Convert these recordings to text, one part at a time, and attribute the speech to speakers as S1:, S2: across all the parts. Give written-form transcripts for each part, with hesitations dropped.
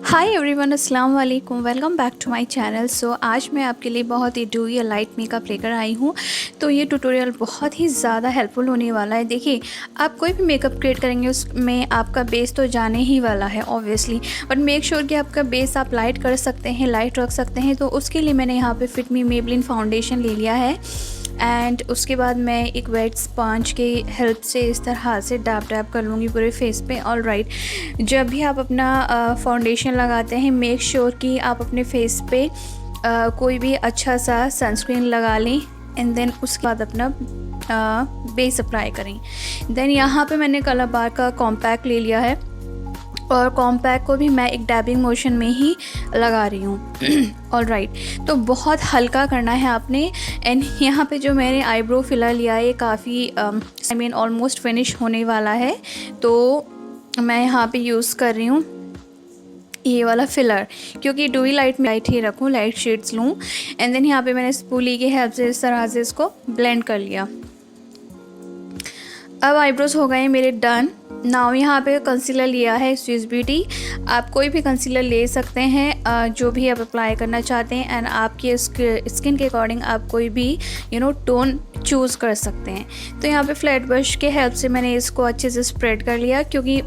S1: हाय everyone, अस्सलाम वालेकुम। Welcome back to my channel. So आज मैं आपके लिए बहुत ही डू या लाइट मेकअप लेकर आई हूँ। तो ये ट्यूटोरियल बहुत ही ज़्यादा हेल्पफुल होने वाला है। देखिए, आप कोई भी मेकअप क्रिएट करेंगे उसमें आपका बेस तो जाने ही वाला है ऑब्वियसली, बट मेक श्योर कि आपका बेस आप लाइट कर सकते हैं, लाइट रख सकते हैं। तो उसके लिए मैंने यहाँ पर फिट मी मेबलिन फाउंडेशन ले लिया है एंड उसके बाद मैं एक वेट स्पंज की हेल्प से इस तरह से डैप डैप कर लूँगी पूरे फेस पे। ऑल राइट, जब भी आप अपना फाउंडेशन लगाते हैं मेक श्योर कि आप अपने फेस पे कोई भी अच्छा सा सनस्क्रीन लगा लें एंड देन उसके बाद अपना बेस अप्लाई करें। देन यहाँ पे मैंने कलर बार का कॉम्पैक्ट ले लिया है और कॉम्पैक्ट को भी मैं एक डैबिंग मोशन में ही लगा रही हूँ। ऑल राइट, तो बहुत हल्का करना है आपने। एंड यहाँ पे जो मैंने आईब्रो फिलर लिया है ये काफ़ी ऑलमोस्ट फिनिश होने वाला है, तो मैं यहाँ पे यूज़ कर रही हूँ ये वाला फिलर, क्योंकि डूई लाइट में लाइट ही रखूँ, लाइट शेड्स लूँ। एंड देन यहाँ पे मैंने स्पूली की हेल्प से इस तरह से इसको ब्लेंड कर लिया। अब आईब्रोज हो गए मेरे डन। नाउ यहाँ पे कंसीलर लिया है स्विस ब्यूटी। आप कोई भी कंसीलर ले सकते हैं जो भी आप अप्लाई करना चाहते हैं एंड आपकी स्किन के अकॉर्डिंग आप कोई भी टोन चूज़ कर सकते हैं। तो यहाँ पे फ्लैट ब्रश के हेल्प से मैंने इसको अच्छे से स्प्रेड कर लिया, क्योंकि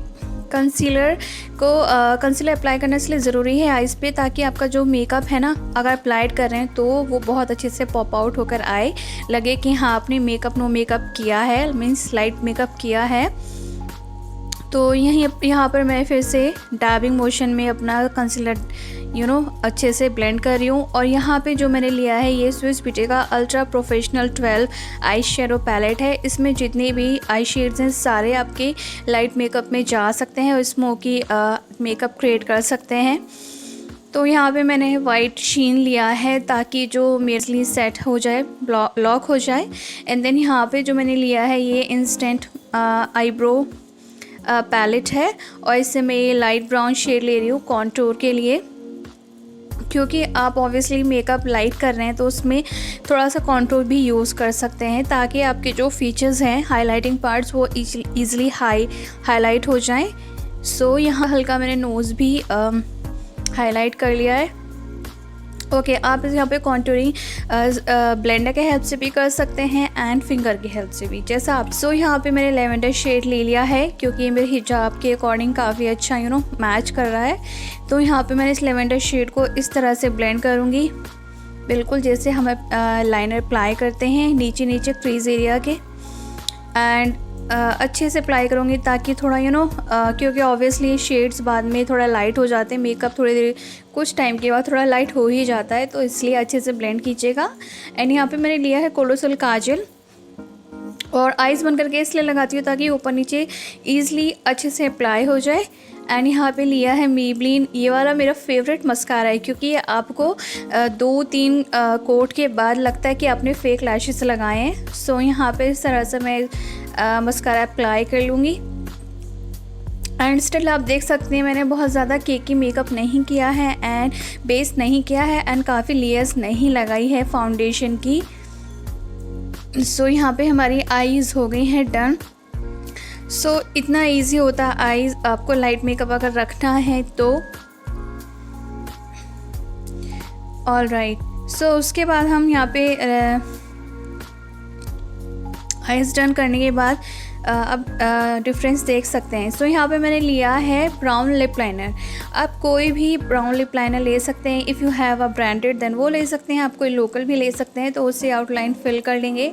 S1: कंसीलर अप्लाई करना इसलिए ज़रूरी है आइज़ पे, ताकि आपका जो मेकअप है ना, अगर अप्लाइड कर रहे हैं तो वो बहुत अच्छे से पॉप आउट होकर आए, लगे कि हाँ आपने मेकअप किया है, मीन्स लाइट मेकअप किया है। तो यहाँ पर मैं फिर से डैबिंग मोशन में अपना कंसीलर अच्छे से ब्लेंड कर रही हूँ। और यहाँ पे जो मैंने लिया है ये स्विस ब्यूटी का ultra professional 12 eye shadow palette है। इसमें जितने भी आई शेड्स हैं सारे आपके लाइट मेकअप में जा सकते हैं और स्मोकी मेकअप क्रिएट कर सकते हैं। तो यहाँ पे मैंने वाइट शीन लिया है ताकि जो मेरे लिए सेट हो जाए, लॉक हो जाए। एंड देन यहाँ पे जो मैंने लिया है ये इंस्टेंट आईब्रो पैलेट है और इससे मैं ये लाइट ब्राउन शेड ले रही हूँ कॉन्टूर के लिए, क्योंकि आप ऑब्वियसली मेकअप लाइट कर रहे हैं तो उसमें थोड़ा सा कॉन्टूर भी यूज़ कर सकते हैं, ताकि आपके जो फीचर्स हैं हाइलाइटिंग पार्ट्स वो ईज़िली हाईलाइट हो जाएं। सो यहाँ हल्का मैंने नोज़ भी हाईलाइट कर लिया है। ओके, आप यहाँ पे कॉन्टूरिंग ब्लेंडर के हेल्प से भी कर सकते हैं एंड फिंगर की हेल्प से भी, जैसा आप। सो यहाँ पे मैंने लेवेंडर शेड ले लिया है, क्योंकि मेरे हिजाब के अकॉर्डिंग काफ़ी अच्छा मैच कर रहा है। तो यहाँ पे मैंने इस लेवेंडर शेड को इस तरह से ब्लेंड करूँगी, बिल्कुल जैसे हम लाइनर अप्लाई करते हैं नीचे नीचे क्रीज एरिया के। एंड अच्छे से अप्लाई करूँगी ताकि थोड़ा क्योंकि ऑब्वियसली शेड्स बाद में थोड़ा लाइट हो जाते हैं, मेकअप थोड़ी देर कुछ टाइम के बाद थोड़ा लाइट हो ही जाता है, तो इसलिए अच्छे से ब्लेंड कीजिएगा। एंड यहाँ पे मैंने लिया है कोलोसल काजल और आइज़ बंद करके इसलिए लगाती हूँ ताकि ऊपर नीचे ईज़िली अच्छे से अप्लाई हो जाए। एंड यहाँ पे लिया है मेबलिन, ये वाला मेरा फेवरेट मस्कारा है, क्योंकि ये आपको 2-3 कोट के बाद लगता है कि आपने फेक लैशेस लगाए हैं। सो यहाँ पे इस तरह से मैं मस्कारा अप्लाई कर लूँगी। एंड स्टिल आप देख सकते हैं मैंने बहुत ज़्यादा केकी मेकअप नहीं किया है एंड बेस नहीं किया है एंड काफ़ी लेयर्स नहीं लगाई है फाउंडेशन की। सो यहाँ पे हमारी आईज़ हो गई हैं डन। सो इतना इजी होता है आईज़ आपको लाइट मेकअप अगर रखना है तो। ऑल राइट, सो उसके बाद हम यहाँ पे आईज़ डन करने के बाद अब डिफरेंस देख सकते हैं। सो यहाँ पे मैंने लिया है ब्राउन लिप लाइनर। आप कोई भी ब्राउन लिप लाइनर ले सकते हैं, if you have a branded then वो ले सकते हैं, आप कोई लोकल भी ले सकते हैं, तो उससे आउटलाइन फिल कर लेंगे।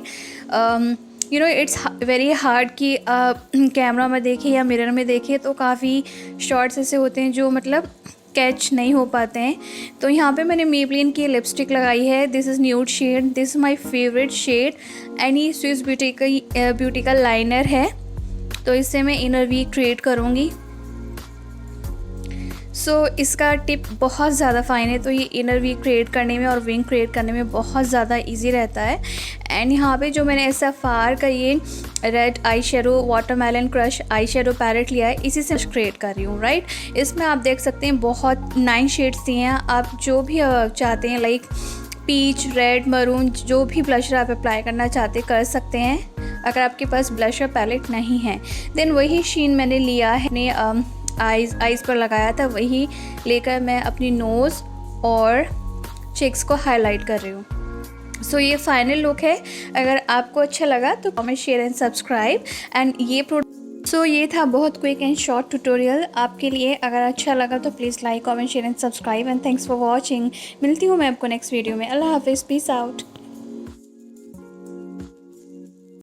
S1: इट्स वेरी हार्ड कि कैमरा में देखें या मिरर में देखें तो काफ़ी शॉर्ट्स ऐसे होते हैं जो मतलब कैच नहीं हो पाते हैं। तो यहाँ पे मैंने मेबलिन की लिपस्टिक लगाई है, this is nude shade, this is my favourite shade. And ये स्विस ब्यूटी का लाइनर है, तो इससे मैं इनर वी क्रिएट करूँगी। सो इसका टिप बहुत ज़्यादा फ़ाइन है, तो ये इनर वी क्रिएट करने में और विंग क्रिएट करने में बहुत ज़्यादा इजी रहता है। एंड यहाँ पे जो मैंने SFR का ये red eye shadow watermelon crush eye shadow palette लिया है, इसी से क्रिएट कर रही हूँ। राइट, इसमें आप देख सकते हैं बहुत 9 शेड्स दिए हैं, आप जो भी चाहते हैं लाइक पीच, रेड, मरून, जो भी ब्लशर आप अप्लाई करना चाहते कर सकते हैं। अगर आपके पास ब्लशर पैलेट नहीं है देन वही शीन मैंने लिया है अपने आईज़ पर लगाया था वही लेकर मैं अपनी नोज़ और चेक्स को हाईलाइट कर रही हूँ। सो ये फाइनल लुक है। अगर आपको अच्छा लगा तो comment, share and subscribe. And ये था बहुत क्विक एंड शॉर्ट ट्यूटोरियल आपके लिए। अगर अच्छा लगा तो please like, comment, share and subscribe and thanks for watching. मिलती हूँ मैं आपको नेक्स्ट वीडियो में। अल्लाह हाफिज़, पीस आउट।